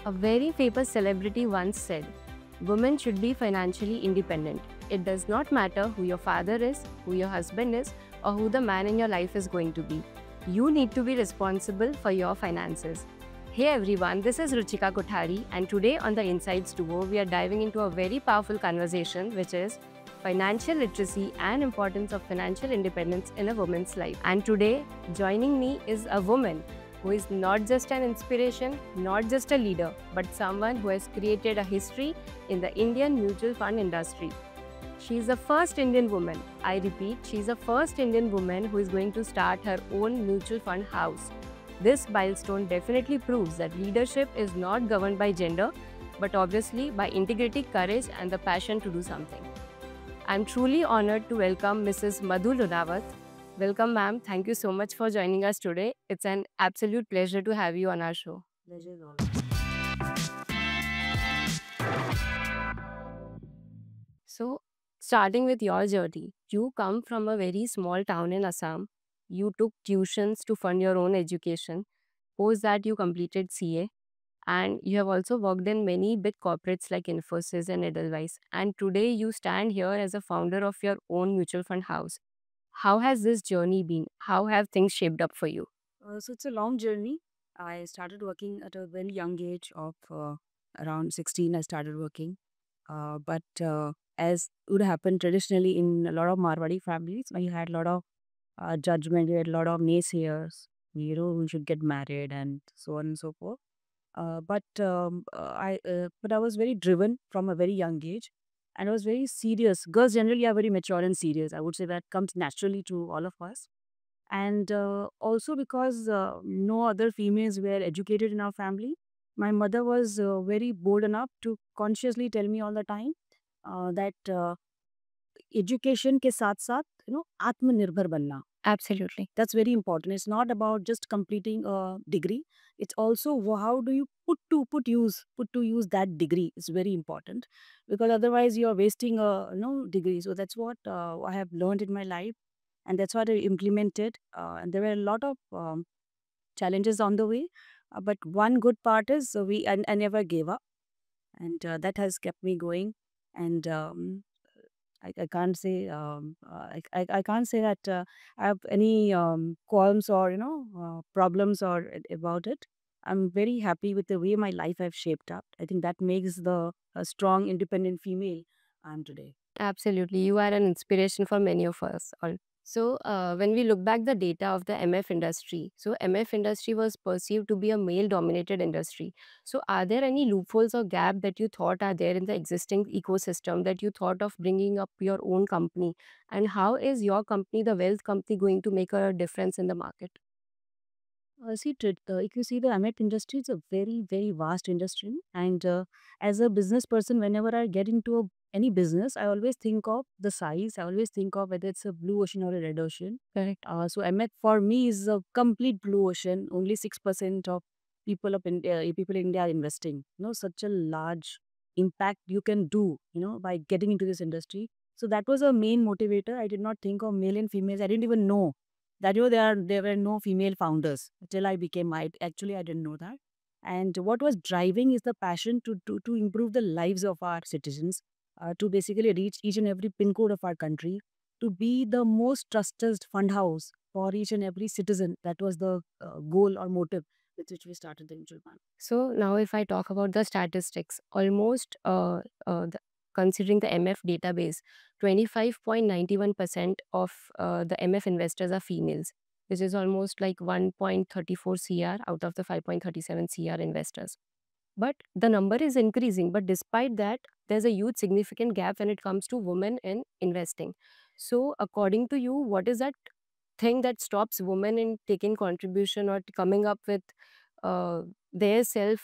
A very famous celebrity once said, "Women should be financially independent. It does not matter who your father is, who your husband is, or who the man in your life is going to be. You need to be responsible for your finances." Hey everyone, this is Ruchika Kothari, and today on the Insights Duo, we are diving into a very powerful conversation which is financial literacy and importance of financial independence in a woman's life. And today, joining me is a woman who is not just an inspiration, not just a leader, but someone who has created a history in the Indian mutual fund industry. She is the first Indian woman, I repeat, she is the first Indian woman who is going to start her own mutual fund house. This milestone definitely proves that leadership is not governed by gender, but obviously by integrity, courage, and the passion to do something. I'm truly honored to welcome Mrs. Madhu Lunawat. Welcome, ma'am. Thank you so much for joining us today. It's an absolute pleasure to have you on our show. Pleasure is all. So, starting with your journey, you come from a very small town in Assam. You took tuitions to fund your own education. Post that, you completed CA. And you have also worked in many big corporates like Infosys and Edelweiss. And today you stand here as a founder of your own mutual fund house. How has this journey been? How have things shaped up for you? So it's a long journey. I started working at a very young age of around 16. I started working. But as would happen traditionally in a lot of Marwadi families, we had a lot of judgment, we had a lot of naysayers, we should get married and so on and so forth. But I was very driven from a very young age, and I was very serious. Girls generally are very mature and serious. I would say that comes naturally to all of us. And also because no other females were educated in our family, my mother was very bold enough to consciously tell me all the time that education ke साथ साथ आत्मनिर्भर बनना. Absolutely. That's very important. It's not about just completing a degree. It's also how do you put to use that degree. It's very important, because otherwise you're wasting a degree. So that's what I have learned in my life, and that's what I implemented. And there were a lot of challenges on the way, but one good part is I never gave up, and that has kept me going. And I can't say I can't say that I have any qualms or problems or about it. I'm very happy with the way my life have shaped up. I think that makes the a strong, independent female I'm today. Absolutely. You are an inspiration for many of us all. So, when we look back the data of the MF industry, so MF industry was perceived to be a male-dominated industry. So, are there any loopholes or gap that you thought are there in the existing ecosystem that you thought of bringing up your own company? And how is your company, the Wealth Company, going to make a difference in the market? If you see the MF industry, it's a very, very vast industry. And as a business person, whenever I get into any business, I always think of the size. I always think of whether it's a blue ocean or a red ocean. Correct. So MF for me is a complete blue ocean. Only 6% of people in India are investing. Such a large impact you can do, by getting into this industry. So that was a main motivator. I did not think of male and females. I didn't even know that there were no female founders till I became actually I didn't know that. And what was driving is the passion to improve the lives of our citizens, to basically reach each and every pin code of our country, to be the most trusted fund house for each and every citizen. That was the goal or motive with which we started the mutual fund. So now, if I talk about the statistics, almost considering the MF database, 25.91% of the MF investors are females, which is almost like 1.34 CR out of the 5.37 CR investors. But the number is increasing. But despite that, there's a huge significant gap when it comes to women in investing. So, according to you, what is that thing that stops women in taking contribution or coming up with their self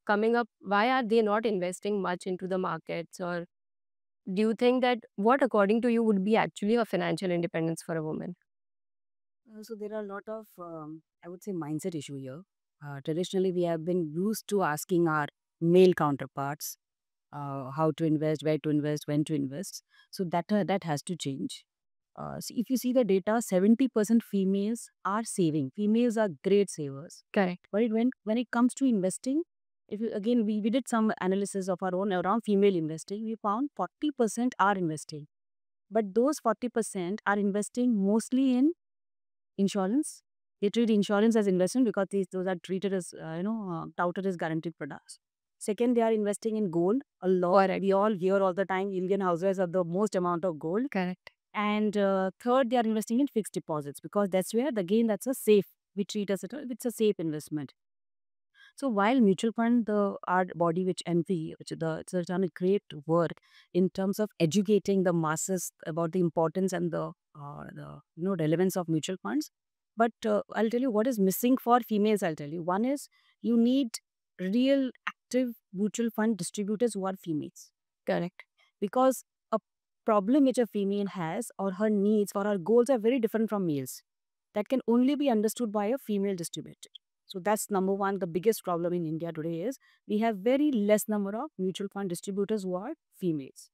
coming up? Why are they not investing much into the markets? Or do you think that what according to you would be actually a financial independence for a woman? So there are a lot of, I would say, mindset issue here. Traditionally, we have been used to asking our male counterparts how to invest, where to invest, when to invest. So that has to change. So if you see the data, 70% females are saving. Females are great savers. Correct. But when it comes to investing, If you, again, we did some analysis of our own around female investing. We found 40% are investing, but those 40% are investing mostly in insurance. They treat insurance as investment because those are treated as, touted as guaranteed products. Second, they are investing in gold a lot. Correct. We all hear all the time Indian households have the most amount of gold. Correct. And third, they are investing in fixed deposits because that's where, again, that's a safe. We treat as it's a safe investment. So while mutual fund, the our body which NP, which it's done a great work in terms of educating the masses about the importance and the relevance of mutual funds. But I'll tell you what is missing for females. I'll tell you one is you need real active mutual fund distributors who are females, Correct. because a problem which a female has or her needs or her goals are very different from males. That can only be understood by a female distributor. So that's number one. The biggest problem in India today is we have very less number of mutual fund distributors who are females.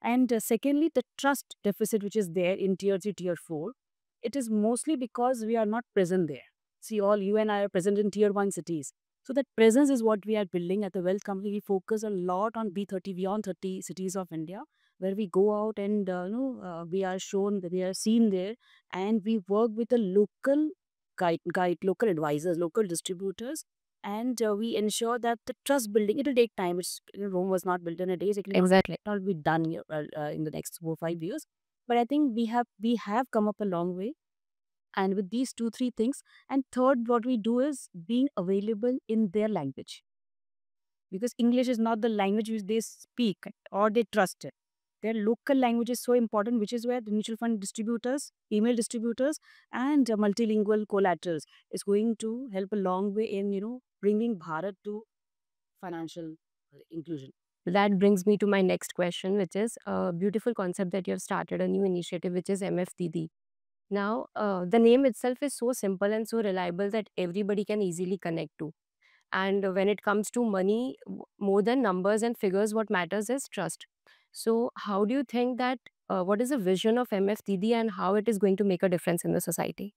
And secondly, the trust deficit which is there in tier 3, tier 4, it is mostly because we are not present there. See, all you and I are present in tier 1 cities. So that presence is what we are building at the Wealth Company. We focus a lot on B30, beyond 30 cities of India, where we go out and we are shown, that we are seen there, and we work with the local local advisors, local distributors, and we ensure that the trust building, it'll take time. Rome was not built in a day. So it will Exactly. not be done in the next 4 or 5 years. But I think we have come up a long way. And with these two, three things, and third, what we do is being available in their language, because English is not the language which they speak or they trust it. Their local language is so important, which is where the mutual fund distributors, email distributors, and multilingual collaterals is going to help a long way in bringing Bharat to financial inclusion. That brings me to my next question, which is a beautiful concept that you have started, a new initiative, which is MFDD. Now, the name itself is so simple and so reliable that everybody can easily connect to. And when it comes to money, more than numbers and figures, what matters is trust. So, how do you think that, what is the vision of MFDD and how it is going to make a difference in the society?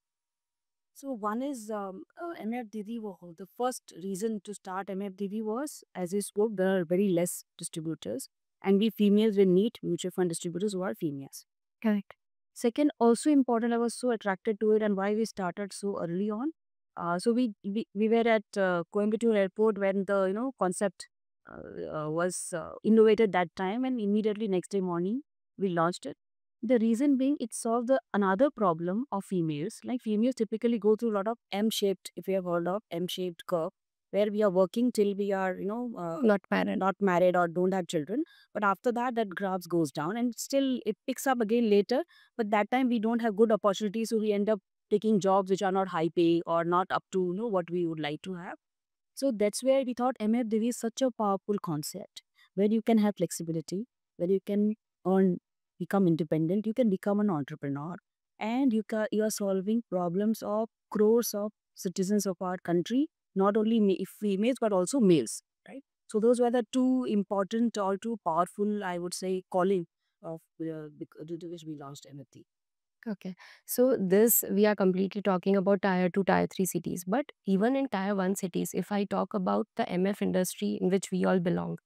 So one is MFDD. The first reason to start MFDD was, as you spoke, there are very less distributors, and we females will need mutual fund distributors who are females. Correct. Second, also important, I was so attracted to it and why we started so early on. So we were at Coimbatore Airport when the concept was innovated that time, and immediately next day morning we launched it. The reason being, it solved another problem of females. Like females typically go through a lot of M-shaped, if you have heard of M-shaped curve, where we are working till we are Not married. not married or don't have children. But after that, that graph goes down and still it picks up again later. But that time we don't have good opportunities, so we end up taking jobs which are not high pay or not up to what we would like to have. So that's where we thought MFDV is such a powerful concept, where you can have flexibility, where you can earn, become independent, you can become an entrepreneur, and you are solving problems of crores of citizens of our country, not only females but also males, right? So those were the two important or two powerful, I would say, calling of due to which we launched MFD. Okay. So this we are completely talking about tier 2, tier 3 cities. But even in tier 1 cities, if I talk about the MF industry in which we all belong,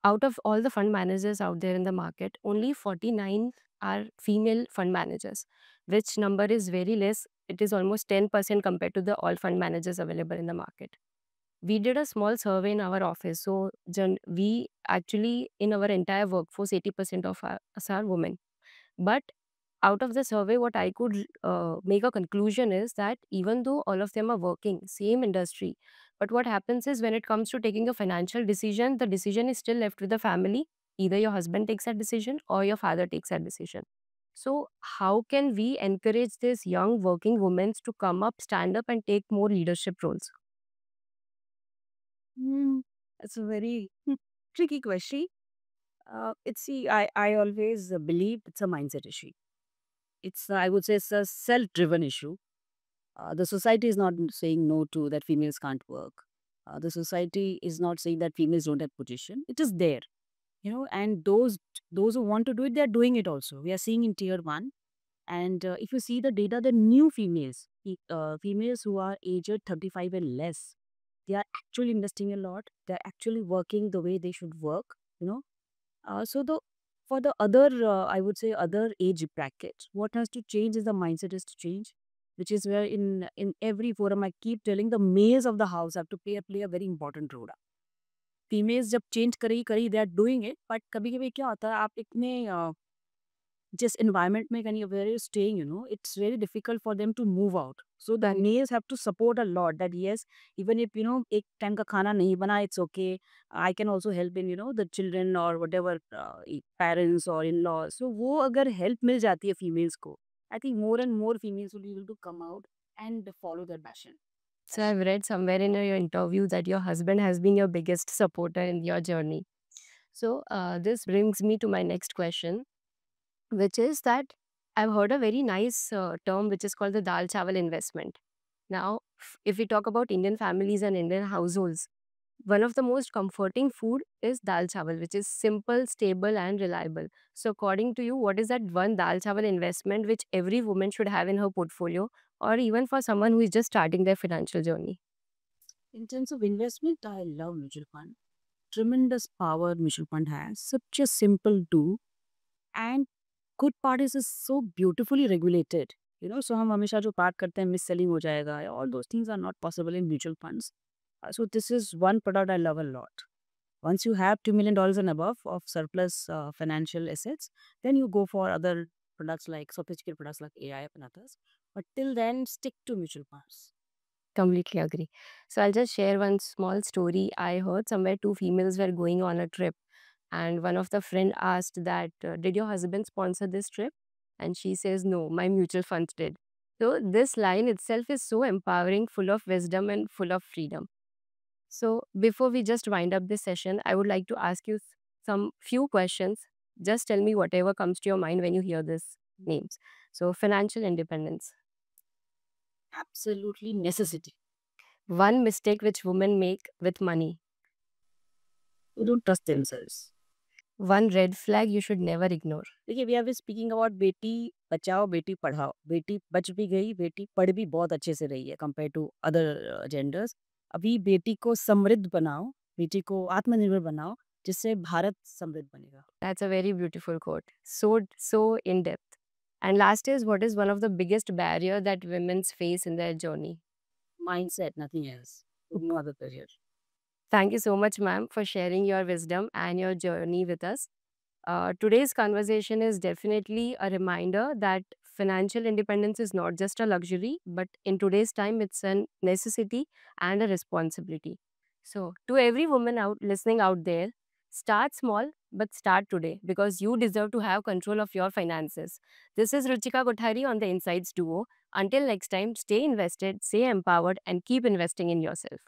out of all the fund managers out there in the market, only 49 are female fund managers, which number is very less. It is almost 10% compared to the all fund managers available in the market. We did a small survey in our office. So we actually, in our entire workforce, 80% of us are women. But out of the survey, what I could make a conclusion is that even though all of them are working, same industry, but what happens is when it comes to taking a financial decision, the decision is still left with the family. Either your husband takes that decision or your father takes that decision. So, how can we encourage these young working women to come up, stand up, and take more leadership roles? Hmm, It's a very tricky question. I always believe it's a mindset issue. I would say it's a self-driven issue. The society is not saying no to that females can't work. The society is not saying that females don't have position. It is there, and those who want to do it, they are doing it also. We are seeing in tier 1. And if you see the data, the new females, females who are aged 35 and less, they are actually investing a lot. They're actually working the way they should work, you know. So the for the other, I would say other age brackets, what has to change is the mindset is to change, which is where in every forum I keep telling the males of the house have to play a very important role. Females जब change करी they are doing it, but कभी कभी क्या होता है आप इतने जिस environment में कहीं where you're staying, it's very difficult for them to move out. So the Correct. males have to support a lot that yes, even if एक time का खाना नहीं बना, it's okay. I can also help in the children or whatever parents or in-laws. So वो अगर help मिल जाती है females को, I think more and more females will be able to come out and follow their passion. So I've read somewhere in your interview that your husband has been your biggest supporter in your journey. So this brings me to my next question, which is that I've heard a very nice term which is called the dal chawal investment. Now, if we talk about Indian families and Indian households, one of the most comforting food is dal chawal, which is simple, stable, and reliable. So, according to you, what is that one dal chawal investment which every woman should have in her portfolio, or even for someone who is just starting their financial journey? In terms of investment, I love mutual fund. Tremendous power mutual fund has. Such a simple tool, and good part is so beautifully regulated. So हम हमेशा जो बात करते हैं miss selling हो जाएगा, all those things are not possible in mutual funds. So this is one product I love a lot. Once you have $2 million and above of surplus financial assets, then you go for other products like sophisticated products like AIF and others. But till then, stick to mutual funds. Completely agree. So, I'll just share one small story. I heard somewhere two females were going on a trip, and one of the friend asked that, did your husband sponsor this trip? And she says, no, my mutual funds did. So, this line itself is so empowering, full of wisdom and full of freedom. So, before we just wind up this session, I would like to ask you some few questions. Just tell me whatever comes to your mind when you hear these names. So, financial independence. Absolutely necessity. One mistake which women make with money. You don't trust themselves. One red flag you should never ignore. देखिए we are speaking about Beti Bachao Beti Padhao, बेटी बच भी गई, बेटी पढ़ भी बहुत अच्छे से रही है कंपेयर टू अदर जेंडर्स। अभी बेटी को समृद्ध बनाओ, बेटी को आत्मनिर्भर बनाओ, जिससे भारत समृद्ध बनेगा। That's a very beautiful quote. So in depth. And last is, what is one of the biggest barrier that women face in their journey? Mindset, nothing else. No other barrier. Thank you so much, ma'am, for sharing your wisdom and your journey with us. Today's conversation is definitely a reminder that financial independence is not just a luxury, but in today's time, it's a necessity and a responsibility. So, to every woman out listening out there, start small, but start today because you deserve to have control of your finances. This is Ruchika Kothari on the Insights Duo. Until next time, stay invested, stay empowered, and keep investing in yourself.